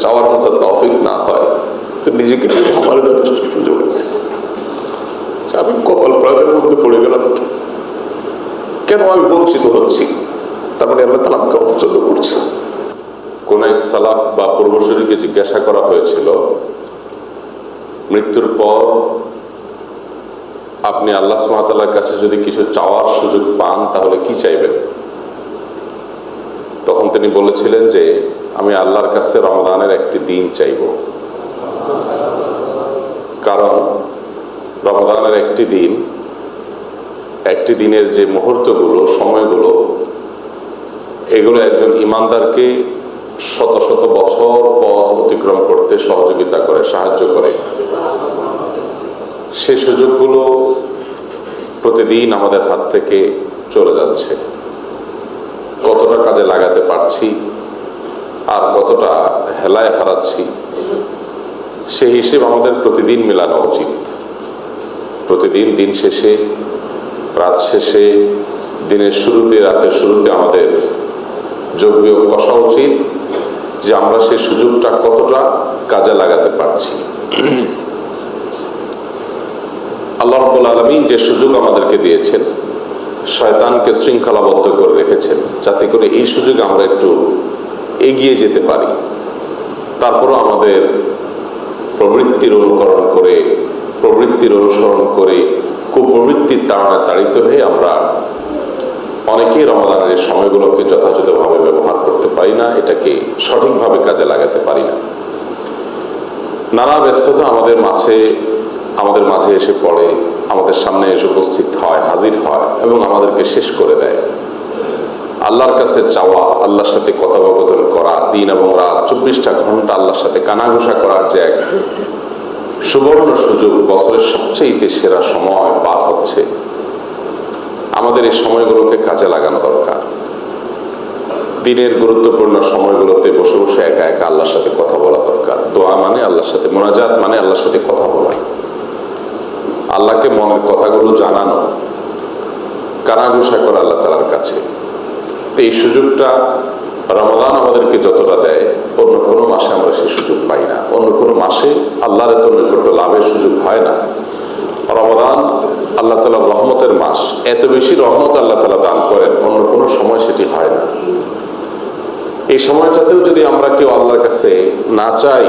চাওয়ার মতো তৌফিক না হয় তো নিজেকে আমার যথেষ্ট সুযোগ আছে। আমি কপাল প্রাণের মধ্যে পড়ে গেলাম, কেন আমি বঞ্চিত হচ্ছি? তার মানে আল্লাহ তাআলা আমাকে অপছন্দ করছে। কোন এক সালাফ বা পূর্বসূরীকে জিজ্ঞাসা করা হয়েছিল, মৃত্যুর পর আপনি আল্লাহ সুবহানাহু ওয়া তাআলার কাছে যদি কিছু চাওয়ার সুযোগ পান তাহলে কি চাইবেন? তখন তিনি বলেছিলেন যে আমি আল্লাহর কাছে রমজানের একটি দিন চাইব, কারণ রমজানের একটি দিনের যে মুহূর্তগুলো, সময়গুলো, এগুলো একজন ইমানদারকে শত শত বছর পথ অতিক্রম করতে সহযোগিতা করে, সাহায্য করে। সেই সুযোগগুলো প্রতিদিন আমাদের হাত থেকে চলে যাচ্ছে। কতটা কাজে লাগাতে পারছি আর কতটা হেলায় হারাচ্ছি, সেই হিসেব আমাদের প্রতিদিন মেলানো উচিত। প্রতিদিন দিন শেষে, রাত শেষে, দিনের শুরুতে, রাতের শুরুতে আমাদের যোগ বিয়োগ কষা উচিত যে আমরা সেই সুযোগটা কতটা কাজে লাগাতে পারছি। আল্লাহ রাব্বুল আলামিন যে সুযোগ আমাদেরকে দিয়েছেন, শয়তানকে শৃঙ্খলাবদ্ধ করে রেখেছেন যাতে করে এই সুযোগে আমরা একটু এগিয়ে যেতে পারি। তারপরও আমাদের প্রবৃত্তির অনুসরণ করে কুপ্রবৃত্তির তাড়নায় তাড়িত হয়ে আমরা অনেকেই রমাদানের এই সময়গুলোকে যথাযথভাবে ব্যবহার করতে পারি না, এটাকে সঠিকভাবে কাজে লাগাতে পারি না। নানা ব্যস্ততা আমাদের মাঝে এসে পড়ে, আমাদের সামনে এসে উপস্থিত হয়, হাজির হয় এবং আমাদেরকে শেষ করে দেয়। আল্লাহর কাছে চাওয়া, আল্লাহর সাথে কথোপকথন করা, দিন এবং রাত 24টা ঘন্টা আল্লাহর সাথে কানাঘুষা করার যে এক সুবর্ণ সুযোগ, বছরের সবচেয়ে সেরা সময় পার হচ্ছে। আমাদের এই সময়গুলোকে কাজে লাগানো দরকার। দিনের গুরুত্বপূর্ণ সময়গুলোতে বসে বসে একা একা আল্লাহর সাথে কথা বলা দরকার। দোয়া মানে আল্লাহর সাথে, মোনাজাত মানে আল্লাহর সাথে কথা বলা, আল্লাহকে মনের কথাগুলো জানানো, কানাঘুষা করা আল্লাহ তাআলার কাছে। তো এই সুযোগটা রমাদান আমাদেরকে যতটা দেয়, অন্য কোনো মাসে আমরা সেই সুযোগ পাই না। অন্য কোনো মাসে আল্লাহর এত নৈকট্য লাভের সুযোগ হয় না। রমাদান আল্লাহ তাআলার রহমতের মাস, এত বেশি রহমত আল্লাহ তাআলা দান করেন, অন্য কোনো সময় সেটি হয় না। এই সময়টাতেও যদি আমরা কেউ আল্লাহর কাছে না চাই,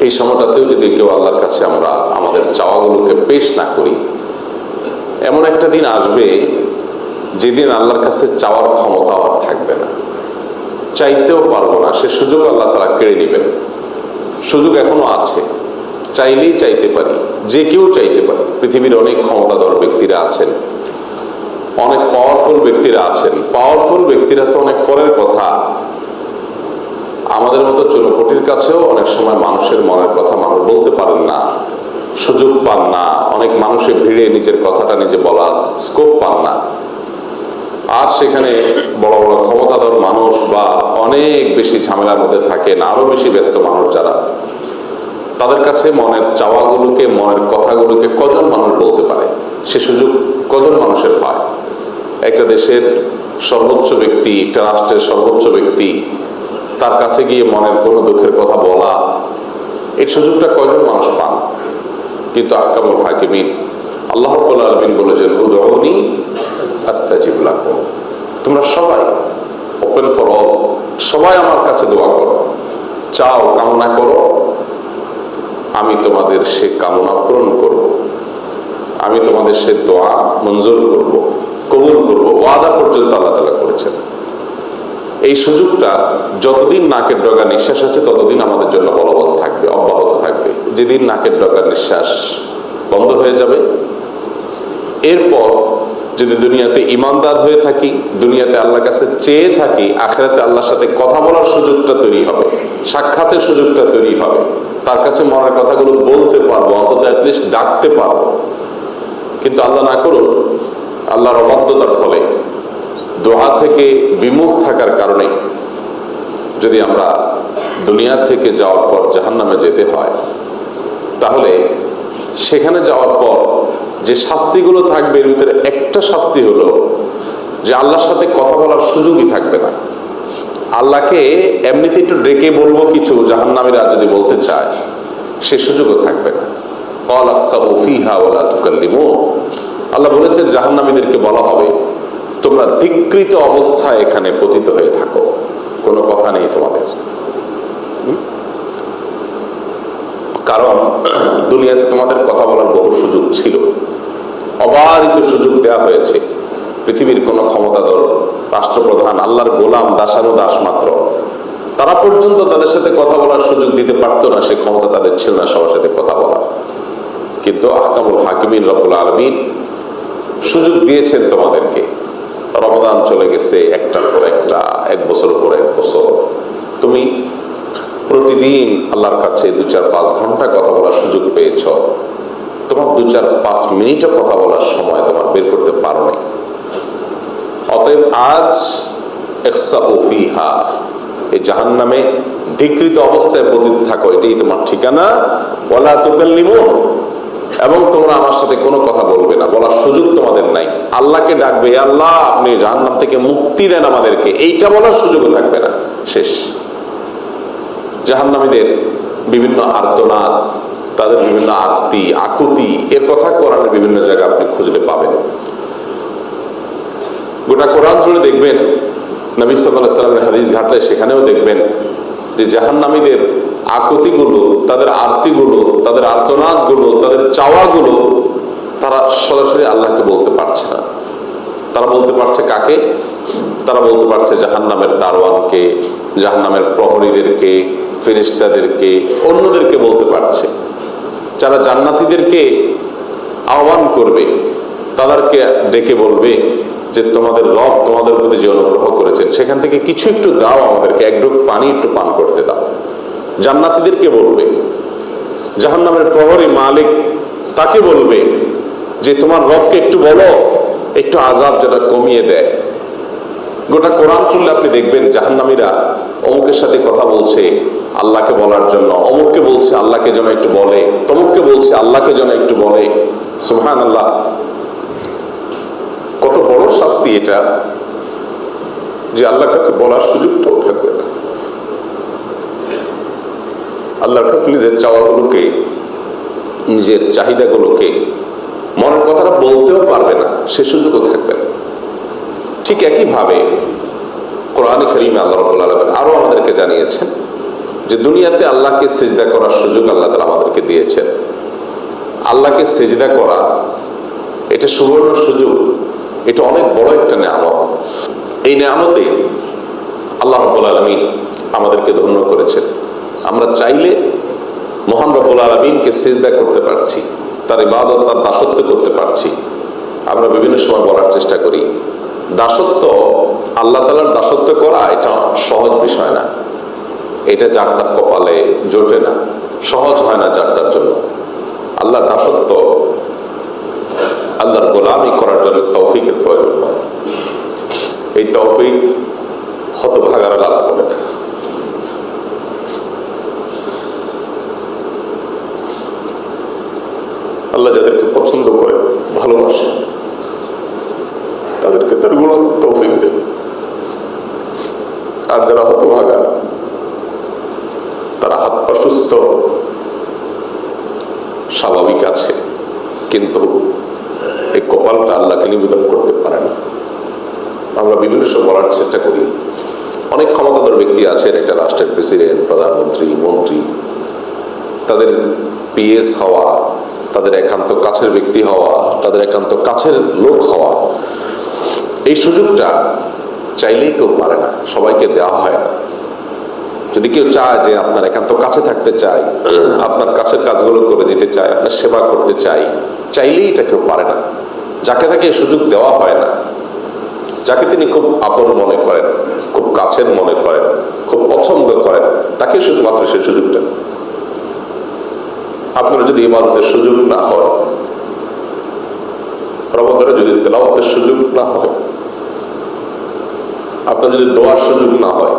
এই সময়টাতেও যদি কেউ আল্লাহর কাছে আমরা আমাদের চাওয়াগুলোকে পেশ না করি, এমন একটা দিন আসবে যেদিন আল্লাহর কাছে চাওয়ার ক্ষমতা আর থাকবে না, চাইতেও পারবো না। সে সুযোগ আল্লাহ তাআলা কেড়ে নেবেন। সুযোগ এখনো আছে, চাইলেই চাইতে পারি, যে কেউ চাইতে পারি। পৃথিবীর অনেক ক্ষমতাধর ব্যক্তিরা আছেন, অনেক পাওয়ারফুল ব্যক্তিরা আছেন। পাওয়ারফুল ব্যক্তিরা তো অনেক পরের কথা, আমাদের মতো চুনোপুটির কাছেও অনেক সময় মানুষের মনের কথা মানুষ বলতে পারেন না, সুযোগ পান না। অনেক মানুষের ভিড়ে নিজের কথাটা নিজে বলার স্কোপ পান না। আর সেখানে বড় বড় ক্ষমতাধর মানুষ বা অনেক বেশি ঝামেলার মধ্যে থাকেন, আরো বেশি ব্যস্ত মানুষ যারা, তাদের কাছে মনের চাওয়াগুলোকে, মনের কথাগুলোকে কজন মানুষ বলতে পারে? সে সুযোগ কজন মানুষের হয়? একটা দেশের সর্বোচ্চ ব্যক্তি, একটা রাষ্ট্রের সর্বোচ্চ ব্যক্তি, তার কাছে গিয়ে মনের কোনো দুঃখের কথা বলা, এই সুযোগটা কজন মানুষ পান? কিন্তু আহকামুল হাকিমিন আল্লাহ রাব্বুল আলামিন বলেছেন, উদউনি আস্তাজিব লাকুম। তোমরা সবাই, ওপেন ফর অল, সবাই আমার কাছে দোয়া করো, চাও, কামনা করো, আমি তোমাদের সে কামনা পূরণ করব, আমি তোমাদের সে দোয়া মঞ্জুর করব, কবুল করব। ওয়াদা পর্যন্ত আল্লাহ তাআলা করেছেন। এই সুযোগটা যতদিন নাকের ডগা নিঃশ্বাস আছে ততদিন আমাদের জন্য বলবৎ থাকবে, অব্যাহত থাকবে। যেদিন নাকের ডগার নিঃশ্বাস বন্ধ হয়ে যাবে, এরপর যদি দুনিয়াতে ইমানদার হয়ে থাকি, দুনিয়াতে আল্লাহর কাছে চেয়ে থাকি, আখিরাতে আল্লাহর সাথে কথা বলার সুযোগটা তৈরি হবে, সাক্ষাতের সুযোগটা তৈরি হবে, তার কাছে মনের কথাগুলো বলতে পারবো, অন্তত অ্যাটলিস্ট ডাকতে পারবো। কিন্তু আল্লাহ না করুন, আল্লাহর অবাধ্যতার ফলে, দোয়া থেকে বিমুখ থাকার কারণে যদি আমরা দুনিয়া থেকে যাওয়ার পর জাহান্নামে যেতে হয়, তাহলে সেখানে যাওয়ার পর যে শাস্তিগুলো থাকবে, এর ভিতরে একটা শাস্তি হলো যে আল্লাহর সাথে কথা বলার সুযোগই থাকবে না। আল্লাহকে এমনিতে একটু ডেকে বলবো কিছু জাহান্নামীরা যদি বলতে চায়, সে সুযোগও থাকবে না। ক্বালা আখসাউ ফীহা ওয়ালা তুকাল্লিমুন, আল্লাহ বলেছেন জাহান্নামীদেরকে বলা হবে তোমরা ধিক্কৃত অবস্থায় এখানে পতিত হয়ে থাকো, কোনো কথা নেই তোমাদের। কারণ দুনিয়াতে তোমাদের কথা বলার বহু সুযোগ ছিল, অবারিত সুযোগ দেওয়া হয়েছে। পৃথিবীর কোন ক্ষমতাধর রাষ্ট্রপ্রধান, আল্লাহর গোলাম, দাসানুদাস মাত্র, তারা পর্যন্ত তাদের সাথে কথা বলার সুযোগ দিতে পারতো না, সে ক্ষমতা তাদের ছিল না সবার সাথে কথা বলা। কিন্তু আহকামুল হাকিমিন রব্বুল আলামিন সুযোগ দিয়েছেন তোমাদেরকে। রমজান চলে গেছে একটার পর একটা, এক বছর পর এক বছর, তুমি প্রতিদিন আল্লাহর কাছে 2-4-5 ঘন্টা কথা বলার সুযোগ পেয়েছ, তোমার 2-4-5 মিনিটও কথা বলার সময় তোমার বের করতে পারো নাই। অতএব আজ ইখসাউ ফীহা, এই জাহান্নামে ধিক্কৃত অবস্থায় পতিত থাকো, এটাই তোমার ঠিকানা। ওয়ালা তুকাল্লিমুন, এবং তোমরা আমার সাথে কোনো কথা বলবে না, বলার সুযোগ তোমাদের নাই। আল্লাহকে ডাকবে, আল্লাহ আপনি জাহান্নাম থেকে মুক্তি দেন আমাদেরকে, এইটা বলার সুযোগও থাকবে না, শেষ। জাহান্নামীদের বিভিন্ন আর্তনাদ, তাদের বিভিন্ন আরতি আকুতি, এর কথা কোরআনের বিভিন্ন জায়গায় আপনি খুঁজলে পাবেন। গোটা কোরআন জুড়ে দেখবেন, নবী সাল্লাল্লাহু আলাইহি ওয়াসাল্লামের হাদিস ঘাটলে সেখানেও দেখবেন যে জাহান্নামীদের আকুতিগুলো, তাদের আরতিগুলো, তাদের আর্তনাদগুলো, তাদের চাওয়াগুলো তারা সরাসরি আল্লাহকে বলতে পারছে না। তারা বলতে পারছে কাকে? তারা বলতে পারছে জাহান্নামের দারোয়ানকে, জাহান্নামের প্রহরীদেরকে, ফেরেশতাদেরকে, অন্যদেরকে বলতে পারছে। যারা জান্নাতীদেরকে আহ্বান করবে, তাদেরকে ডেকে বলবে যে তোমাদের রব তোমাদের প্রতি যে অনুগ্রহ করেছেন সেখান থেকে কিছু একটু দাও, আমাদেরকে এক ঢোক পানি একটু পান করতে দাও। জান্নাতীদেরকে বলবে। জাহান্নামের প্রহরী মালিক তাকে বলবে যে তোমার রবকে একটু বলো, একটু আযাব যেটা কমিয়ে দেয়। গোটা কোরআন খুললে আপনি দেখবেন জাহান্নামীরা অমুকের সাথে কথা বলছে আল্লাহকে বলার জন্য, অমুককে বলছে আল্লাহকে যেন একটু বলে, তমুককে বলছে আল্লাহকে যেন একটু বলে। সুবহানাল্লাহ, কত বড় শাস্তি এটা, যে আল্লাহর কাছে বলার সুযোগটাও থাকবে না। আল্লাহর কাছে নিজের চাওয়াগুলোকে, নিজের চাহিদাগুলোকে, মনের কথাটা বলতেও পারবে না, সে সুযোগও থাকবে না। ঠিক একইভাবে কোরআনে কারীমে আল্লাহ রাব্বুল আলামিন আরো আমাদেরকে জানিয়েছেন যে দুনিয়াতে আল্লাহকে সিজদা করার সুযোগ আল্লাহ তাআলা আমাদেরকে দিয়েছেন। আল্লাহকে সিজদা করা এটা সুবর্ণ সুযোগ, এটা অনেক বড় একটা নেয়ামত। এই নেয়ামতে আল্লাহ রাব্বুল আলামিন আমাদেরকে ধন্য করেছেন। আমরা চাইলে মহান রব্বুল আলামিনকে সিজদা করতে পারছি, তার ইবাদত, তার দাসত্ব করতে পারছি। আমরা বিভিন্ন সময় বলার চেষ্টা করি দাসত্ব, আল্লাহ তাআলার দাসত্ব করা এটা সহজ বিষয় না। এটা যার তার কপালে জোটে না, সহজ হয় না যার তার জন্য। আল্লাহর দাসত্ব, আল্লাহর গোলামি করার জন্য তৌফিকের প্রয়োজন হয়। এই তৌফিক হতভাগারা লাভ করে না। আল্লাহ যাদেরকে পছন্দ করে, ভালোবাসে, তাদেরকে তার গুণ তৌফিক দেন। আর যারা হতভাগা, তারা হাত পা সুস্থ, স্বাভাবিক আছে, কিন্তু এই কপালটা আল্লাহকে নিবেদন করতে পারে না। আমরা বিভিন্ন সময় বলার চেষ্টা করি, অনেক ক্ষমতাধর ব্যক্তি আছেন, একটা রাষ্ট্রের প্রেসিডেন্ট, প্রধানমন্ত্রী, মন্ত্রী, তাদের পিএস হওয়া, তাদের একান্ত কাছের ব্যক্তি হওয়া, তাদের একান্ত কাছের লোক হওয়া, এই সুযোগটা চাইলেই কেউ পারে না, সবাইকে দেওয়া হয় না। যদি কেউ চায় যে আপনার একান্ত কাছে থাকতে চায়, আপনার কাছের কাজগুলো করে দিতে চায়, আপনার সেবা করতে চায়, চাইলেই এটা কেউ পারে না। যাকে তাকে সুযোগ দেওয়া হয় না। যাকে তিনি খুব আপন মনে করেন, খুব কাছের মনে করেন, খুব পছন্দ করেন, তাকে শুধুমাত্র সে সুযোগটা। আপনার যদি ইবাদতের সুযোগ না হয়, রমজানে যদি তেলাওয়াতের সুযোগ না হয়, আপনার যদি দোয়ার সুযোগ না হয়,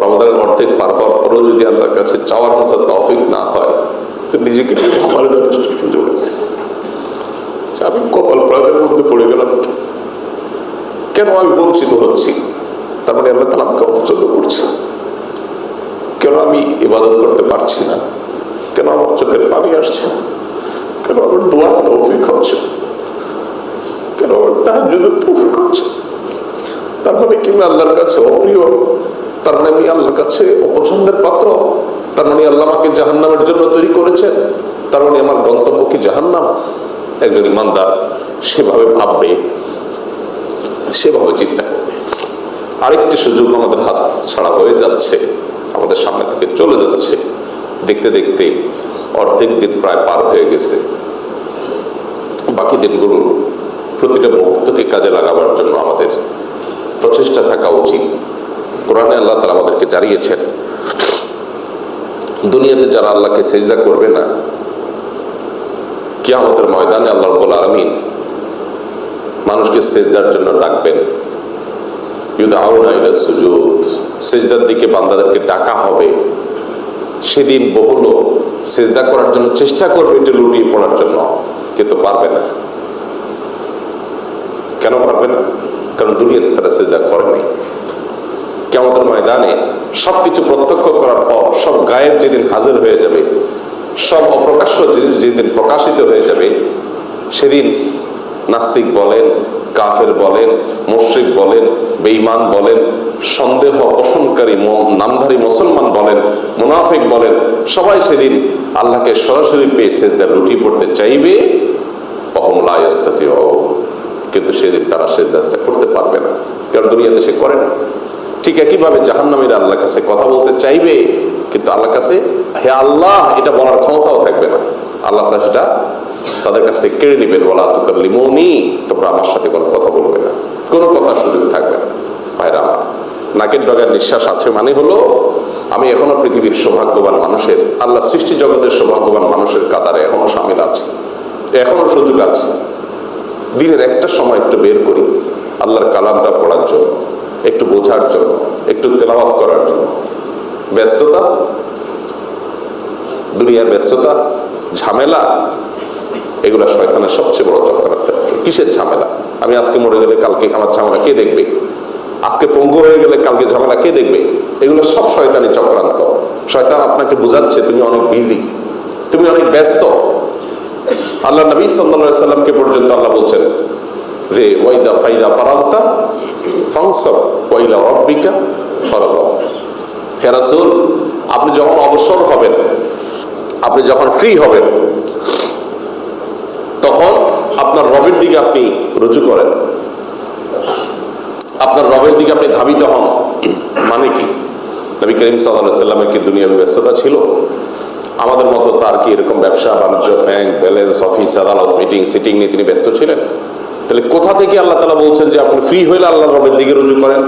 রমজানের অর্ধেক পার হওয়ার পরেও যদি আল্লাহর কাছে চাওয়ার মতো তৌফিক না হয়, তো নিজেকে আমার যথেষ্ট সুযোগ আছে। আমি কপাল প্রয়োগের মধ্যে পড়ে গেলাম, কেন আমি বঞ্চিত হচ্ছি, তার মানে আল্লাহ তাআলা আমাকে অপছন্দ করছে। কেন আমি ইবাদত করতে পারছি না? কেন আমার চোখের পানি আসছে না? কেন আমার দোয়ার তৌফিক হচ্ছে? কেন আমার তাহাজ্জুদের তৌফিক হচ্ছে? তার মানে কি আমি আল্লাহর কাছে অপ্রিয়? তার মানে আমি আল্লাহর কাছে অপছন্দের পাত্র? তার মানে আল্লাহ আমাকে জাহান্নামের জন্য তৈরি করেছেন? তার মানে আমার গন্তব্য কি জাহান্নাম? একজন ইমানদার সেভাবে ভাববে, সেভাবে চিন্তা করবে। আরেকটি সুযোগ আমাদের হাত ছাড়া হয়ে যাচ্ছে, আমাদের সামনে থেকে চলে যাচ্ছে। দেখতে দেখতে অর্ধেক দিন প্রায় পার হয়ে গেছে। বাকি দিনগুলোর প্রতিটা মুহূর্তকে কাজে লাগাবার জন্য আমাদের প্রচেষ্টা থাকা উচিত। কোরআনে আল্লাহ তাআলা আমাদেরকে জানিয়েছেন, দুনিয়াতে যারা আল্লাহকে সেজদা করবে না, কিয়ামতের ময়দানে আল্লাহ রাব্বুল আলামিন মানুষকে সেজদার জন্য ডাকবেন। ইউদাউনা ইলা সুজুদ, সেজদার দিকে বান্দাদেরকে ডাকা হবে। সেদিন বহু লোক সেজদা করার জন্য চেষ্টা করবে, এটা লুটিয়ে পড়ার জন্য, কিন্তু পারবে না। কেন পারবে না? কারণ দুনিয়াতে তারা সেজদা করেনি। কিয়ামতের ময়দানে সবকিছু প্রত্যক্ষ করার পর, সব গায়েব যেদিন হাজির হয়ে যাবে, সব অপ্রকাশ্য যেদিন প্রকাশিত হয়ে যাবে, সেদিন নাস্তিক বলেন, কাফের বলেন, মুশরিক বলেন, বেঈমান বলেন, সন্দেহ পোষণকারী নামধারী মুসলমান বলেন, মুনাফিক বলেন, সবাই সেদিন আল্লাহকে সরাসরি পেয়ে সেজদা লুটিয়ে পড়তে চাইবে। ওয়াহুম লা ইস্তাতিউন, কিন্তু সেদিন তারা সেজদা করতে পারবে না, কারণ দুনিয়াতে সে করে না। ঠিক একইভাবে জাহান্নামীরা আল্লাহর কাছে কথা বলতে চাইবে, কিন্তু আল্লাহর কাছে হে আল্লাহ এটা বলার ক্ষমতাও থাকবে না। আল্লাহ তাআলা সেটা তাদের কাছ থেকে কেড়ে নেবেন। ওয়ালা তুকাল্লিমুনি, তোমরা আমার সাথে কোনো কথা বলবে না, কোনো কথার সুযোগ থাকবে না। ভাইরা আমার, নাকের ডগার নিঃশ্বাস আছে মানে হলো আমি এখনো পৃথিবীর সৌভাগ্যবান মানুষের, আল্লাহ সৃষ্টি জগতের সৌভাগ্যবান মানুষের কাতারে এখনো সামিল আছি, এখনো সুযোগ আছে। দিনের একটা সময় একটু বের করি আল্লাহর কালামটা পড়ার জন্য, একটু বোঝার জন্য, একটু তেলাওয়াত করার জন্য। ব্যস্ততা, দুনিয়ার ব্যস্ততা, ঝামেলা, এগুলা শয়তানের সবচেয়ে বড় চক্রান্ত। কিসের ঝামেলা? আমি আজকে মরে গেলে কালকে আমার ঝামেলা কে দেখবে? আজকে পঙ্গু হয়ে গেলে কালকে ঝামেলা কে দেখবে? এগুলো সব শয়তানি চক্রান্ত। শয়তান আপনাকে বুঝাচ্ছে তুমি অনেক বিজি, তুমি অনেক ব্যস্ত। আল্লাহ নবী সাল্লাল্লাহু আলাইহি সাল্লামকে পর্যন্ত আল্লাহ বলছেন যে ওয়াইজা ফাইদা ফারাগতা ফানসাব ওয়া ইলা রাব্বিকা ফারগাব। হে রাসূল, আপনি যখন অবসর হবেন, আপনি যখন ফ্রি হবেন, তখন আপনার রবের দিকে আপনি রুজু করেন, আপনার রবের দিকে আপনি ধাবিত হন। মানে কি? নবী করিম সাল্লাল্লাহু আলাইহি সাল্লামের কি দুনিয়ার ব্যস্ততা ছিল? আমাদের মতো তার কি এরকম ব্যবসা বাণিজ্য, ব্যাংক ব্যালেন্স, অফিস আদালত, মিটিং সিটিং নিয়ে তিনি ব্যস্ত ছিলেন? তাহলে কোথা থেকে আল্লাহ তাআলা বলছেন যে আপনি ফ্রি হইলে আল্লাহর রবের দিকে রুজু করেন?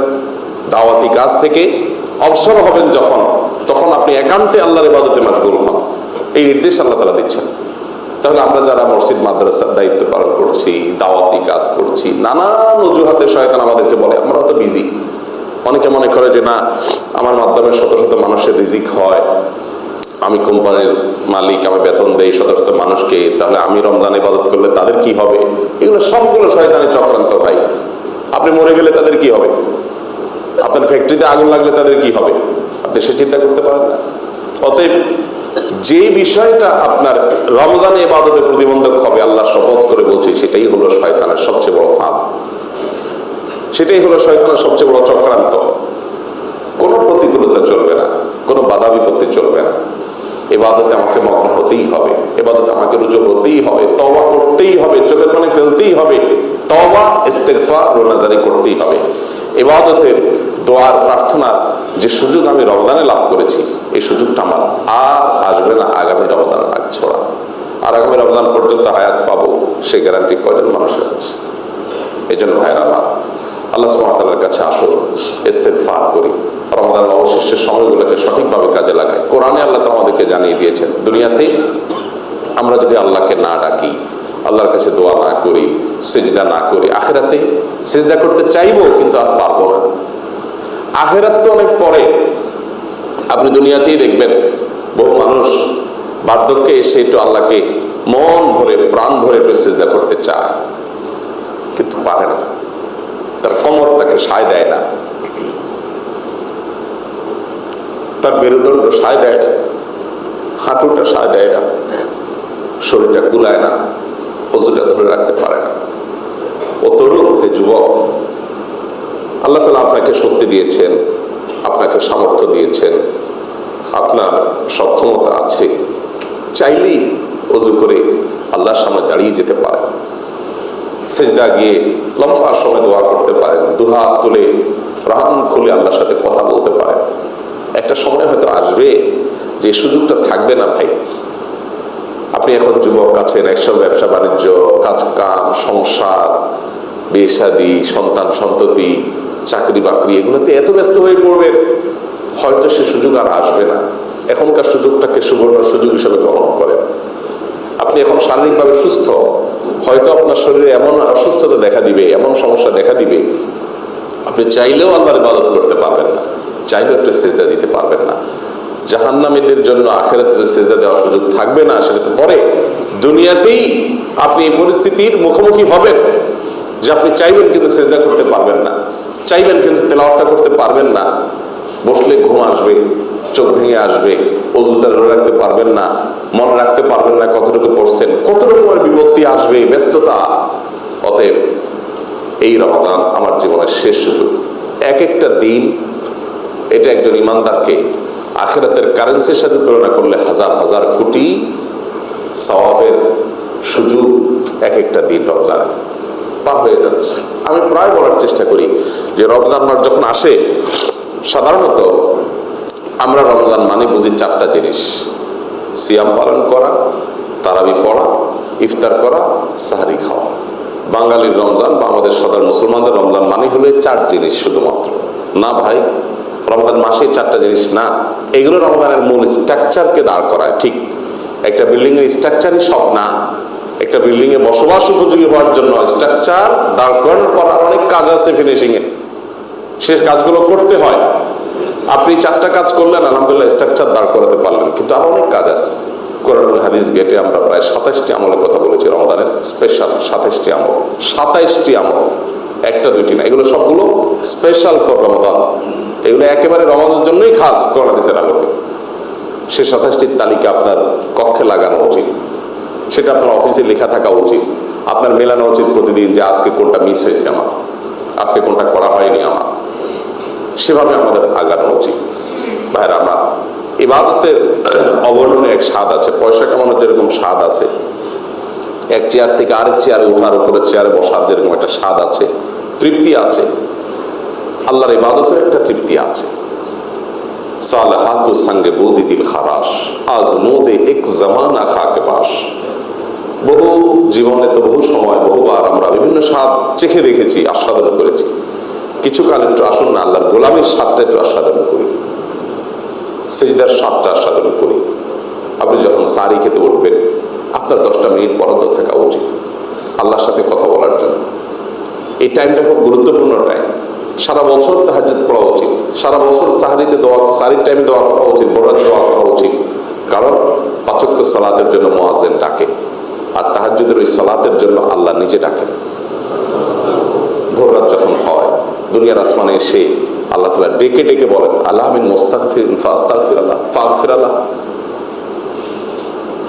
দাওয়াতি কাজ থেকে অবসর হবেন যখন, তখন আপনি একান্তে আল্লাহর ইবাদতে মাশগুল হন। এই নির্দেশ আল্লাহ তাআলা দিচ্ছেন। তাহলে আমরা যারা মসজিদ মাদ্রাসার দায়িত্ব পালন করছি, দাওয়াতি কাজ করছি, নানান অজুহাতে শয়তান আমাদেরকে বলে আমরা তো বিজি। অনেকে মনে করে যে না, আমার মাধ্যমে শত শত মানুষের রিজিক হয়, আমি কোম্পানির মালিক, আমি বেতন দেই শত শত মানুষকে, তাহলে আমি রমজান ইবাদত করলে তাদের কি হবে? এগুলো সবগুলো শয়তানি চক্রান্ত ভাই। আপনি মরে গেলে তাদের কি হবে? আপনার ফ্যাক্টরিতে আগুন লাগলে তাদের কি হবে? আপনি সে চিন্তা করতে পারেন না। অতএব যে বিষয়টা আপনার রমজানে ইবাদতে প্রতিবন্ধক হবে, আল্লাহ শপথ করে বলছে, সেটাই হলো শয়তানের সবচেয়ে বড় ফাঁদ, সেটাই হলো শয়তানের সবচেয়ে বড় চক্রান্ত। কোনো প্রতিকূলতা চলবে না, কোনো বাধা বিপত্তি চলবে না। ইবাদতে আমাকে মগ্ন হতেই হবে, ইবাদতে আমাকে রুজু হতেই হবে, তওবা করতেই হবে, চোখের পানি ফেলতেই হবে, তওবা ইস্তিগফার রোনাজারি করতেই হবে। ইবাদতের দোয়ার প্রার্থনার যে সুযোগ আমি রমজানে লাভ করেছি, এই সুযোগটা আমার আর আসবে না আগামী রমজান আগ ছড়া। আর আগামী রমজান পর্যন্ত হায়াত পাবো, সে গ্যারান্টি কয়জন মানুষের আছে? এই জন্য ভাইরা আমার, আল্লাহ সুবহানাহু ওয়া তাআলার কাছে আসো, ইস্তিগফার করি, রমজানের অবশিষ্টের সময়গুলোকে সঠিকভাবে কাজে লাগাই। কোরআনে আল্লাহ তাআলা আমাদেরকে জানিয়ে দিয়েছেন, দুনিয়াতে আমরা যদি আল্লাহকে না ডাকি, আল্লাহর কাছে দোয়া না করি, সিজদা না করি, আখিরাতে সিজদা করতে চাইবো কিন্তু আর পারবো না। আখিরাত তো অনেক পরে। আপনি দুনিয়াতেই দেখবেন বহু মানুষ বার্ধক্যে এসে একটু আল্লাহকে মন ভরে প্রাণ ভরে একটু সিজদা করতে চায়, কিন্তু পারে না, তার কোমর তাকে সায় দেয় না। তার মেরুদণ্ড সায় দেয় না, হাঁটুটা সায় দেয় না, শরীরটা কুলায় না, ওজুটা ধরে রাখতে পারে না। ও তরুণ, হে যুবক, আল্লাহ তাআলা আপনাকে শক্তি দিয়েছেন, আপনাকে সামর্থ্য দিয়েছেন, আপনার সক্ষমতা আছে, চাইলেই ওযু করে আল্লাহর সামনে দাঁড়িয়ে যেতে পারেন, সিজদা গিয়ে লম্বা সময় দোয়া করতে পারেন, দুহাত তুলে প্রাণ খুলে আল্লাহর সাথে কথা বলতে পারেন। একটা সময় হয়তো আসবে যে সুযোগটা থাকবে না ভাই। আপনি এখন যুবক আছেন, একসব ব্যবসা বাণিজ্য, কাজ কাম, সংসার, বিয়ে শাদী, সন্তান সন্ততি, চাকরি বাকরি, এগুলোতে এত ব্যস্ত হয়ে পড়বেন, হয়তো সে সুযোগ আর আসবে না। এখনকার সুযোগটাকে সুবর্ণ সুযোগ হিসেবে গ্রহণ করেন। আপনি এখন শারীরিকভাবে সুস্থ, হয়তো আপনার শরীরে এমন অসুস্থতা দেখা দিবে, এমন সমস্যা দেখা দিবে, আপনি চাইলেও আল্লাহর ইবাদত করতে পারবেন না, চাইলেও একটু সিজদা দিতে পারবেন না। জাহান্নামীদের জন্য আখিরাতে সিজদা দেওয়ার সুযোগ থাকবে না, সেটা তো পরে। দুনিয়াতেই আপনি এই পরিস্থিতির মুখোমুখি হবেন যে আপনি চাইবেন কিন্তু সিজদা করতে পারবেন না, চাইবেন কিন্তু তেলাওয়াতটা করতে পারবেন না, বসলে ঘুম আসবে, চোখ ভেঙে আসবে, ওযুটা ধরে রাখতে পারবেন না, মনে রাখতে পারবেন না কতটুকু পড়ছেন, কত রকমের বিপত্তি আসবে, ব্যস্ততা। অতএব এই রমাদান আমার জীবনের শেষ সুযোগ। এক একটা দিন এটা একজন ইমানদারকে আখিরাতের কারেন্সির সাথে তুলনা করলে হাজার হাজার কোটি সওয়াবের সুযোগ এক একটা দিন রমজান পার হয়ে যাচ্ছে। আমি প্রায় বলার চেষ্টা করি যে রমজান মাস যখন আসে, সাধারণত আমরা রমজান মানে বুঝি চারটা জিনিস: সিয়াম পালন করা, তারাবি পড়া, ইফতার করা, সাহারি খাওয়া। বাঙালির রমজান বা আমাদের সাধারণ মুসলমানদের রমজান মানে হলো চার জিনিস শুধুমাত্র। না ভাই, রমজান মাসে চারটা জিনিস না, এগুলো রমজানের মূল স্ট্রাকচারকে দাঁড় করায়। ঠিক একটা বিল্ডিং এর স্ট্রাকচারই সব না। একটা বিল্ডিং এ বসবাস উপযোগী হওয়ার জন্য স্ট্রাকচার দাঁড় করানোর পর আর অনেক কাজ আছে ফিনিশিং এ, সে কাজগুলো করতে হয়। আপনি চারটা কাজ করলেন, আলহামদুলিল্লাহ, স্ট্রাকচার দাঁড় করাতে পারলেন, কিন্তু আরো অনেক কাজ আছে। কোরআনুল হাদিস গেটে আমরা প্রায় 27টি আমলের কথা বলেছি রমাদানের, স্পেশাল 27টি আমল, 27টি আমল, একটা দুইটি না, এগুলো সবগুলো স্পেশাল ফর রমাদান। এগুলো একেবারে রমাদানের জন্যই খাস কোরআন হাদিসের আলোকে। সে 27টির তালিকা আপনার কক্ষে লাগানো উচিত, সেটা আপনার অফিসে লেখা থাকা উচিত, আপনার মেলানো উচিত প্রতিদিন যে আজকে কোনটা মিস হয়েছে আমার, আজকে কোনটা করা হয়নি আমার। সেভাবে আমাদের আগানো উচিত। ভাইরা আমার, ইবাদতের অবর্ণনে এক স্বাদ আছে। পয়সা কামানোর যেরকম স্বাদ আছে, এক চেয়ার থেকে আরেক চেয়ারে ওঠার, উপরে চেয়ারে বসার যেরকম একটা স্বাদ আছে, তৃপ্তি আছে, আল্লাহর ইবাদতের একটা তৃপ্তি আছে। সালাহাতু সঙ্গে বুদি দিল খারাস, আজ নোদে এক জামানা খাকে বাস। বহু জীবনে তো বহু সময় বহুবার আমরা বিভিন্ন স্বাদ চেখে দেখেছি, আস্বাদন করেছি। কিছুকাল একটু আসুন না আল্লাহর গোলামের স্বাদটা একটু আস্বাদন করি, সিজদার স্বাদটা আস্বাদন করি। আপনি যখন সারি খেতে উঠবেন, আপনার 10টা মিনিট বরাদ্দ থাকা উচিত আল্লাহর সাথে কথা বলার জন্য। এই টাইমটা খুব গুরুত্বপূর্ণ টাইম। সারা বছর তাহাজ্জুদ পড়া উচিত, সারা বছর সাহারিতে দোয়া, সাহারির টাইমে দোয়া করা উচিত, বড় দোয়া করা উচিত। কারণ 5 ওয়াক্ত সালাতের জন্য মুয়াজ্জিন ডাকে, আর তাহাজ্জুদের ওই সালাতের জন্য আল্লাহ নিজে ডাকেন। ভোর রাত যখন হয়, দুনিয়ার আসমানে এসে আল্লাহ তাআলা ডেকে ডেকে বলেন, আল্লাহ মিন মুস্তাগফিরিন ফাস্তাগফিরুল্লাহ ফাগফিরাল্লাহ।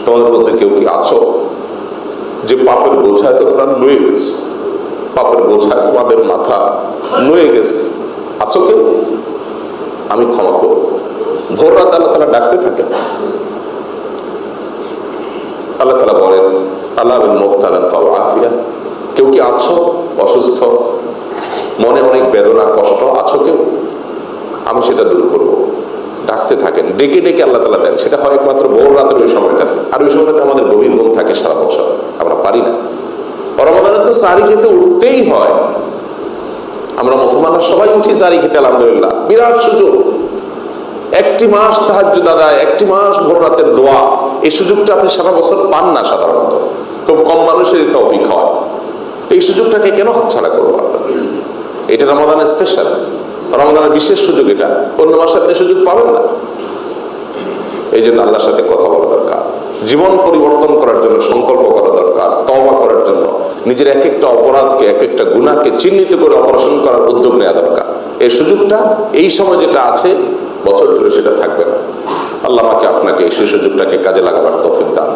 তোমাদের মধ্যে কেউ কি আছো যে পাপের বোঝায় তোমরা নুয়ে গেছো, পাপের বোঝায় তোমাদের মাথা নুয়ে গেছে, আছো কেউ? আমি ক্ষমা করব। ভোর রাত আল্লাহ তাআলা ডাকতে থাকেন। আল্লাহ তাআলা বলেন, আল্লাহ মিন মুবতালান ফাআফিয়া। কেউ কি আছো অসুস্থ, মনে অনেক বেদনা কষ্ট, আছো কেউ? আমি সেটা দূর করব। ডাকতে থাকেন, ডেকে ডেকে আল্লাহ তাআলা দেন। সেটা হয় একমাত্র ভোর রাতের ওই সময়টাতে, আর ওই সময়টাতে আমাদের গভীর ঘুম থাকে সারা বছর, আমরা পারি না। রমাদানে তো সারি খেতে উঠতেই হয়। আমরা মুসলমানরা সবাই উঠি সারি খেতে, আলহামদুলিল্লাহ, বিরাট সুযোগ। একটি মাস তাহাজ্জুদ আদায়, একটি মাস ভোর রাতের দোয়া, এই সুযোগটা আপনি সারা বছর পান না। সাধারণত খুব কম মানুষের তৌফিক হয়। তো এই সুযোগটাকে কেন হাতছাড়া করবো? এটা রমাদানের স্পেশাল, রমাদানের বিশেষ সুযোগ। এটা অন্য মাসে আপনি সুযোগ পাবেন না। এই জন্য আল্লাহর সাথে কথা বলা দরকার, জীবন পরিবর্তন করার জন্য সংকল্প করা দরকার, তওবা করার জন্য নিজের এক একটা অপরাধকে, এক একটা গুনাহকে চিহ্নিত করে অপারেশন করার উদ্যোগ নেওয়া দরকার। এই সুযোগটা এই সময় যেটা আছে, বছর ধরে সেটা থাকবে না। আল্লাহ আমাকে আপনাকে সেই সুযোগটাকে কাজে লাগাবার তৌফিক দান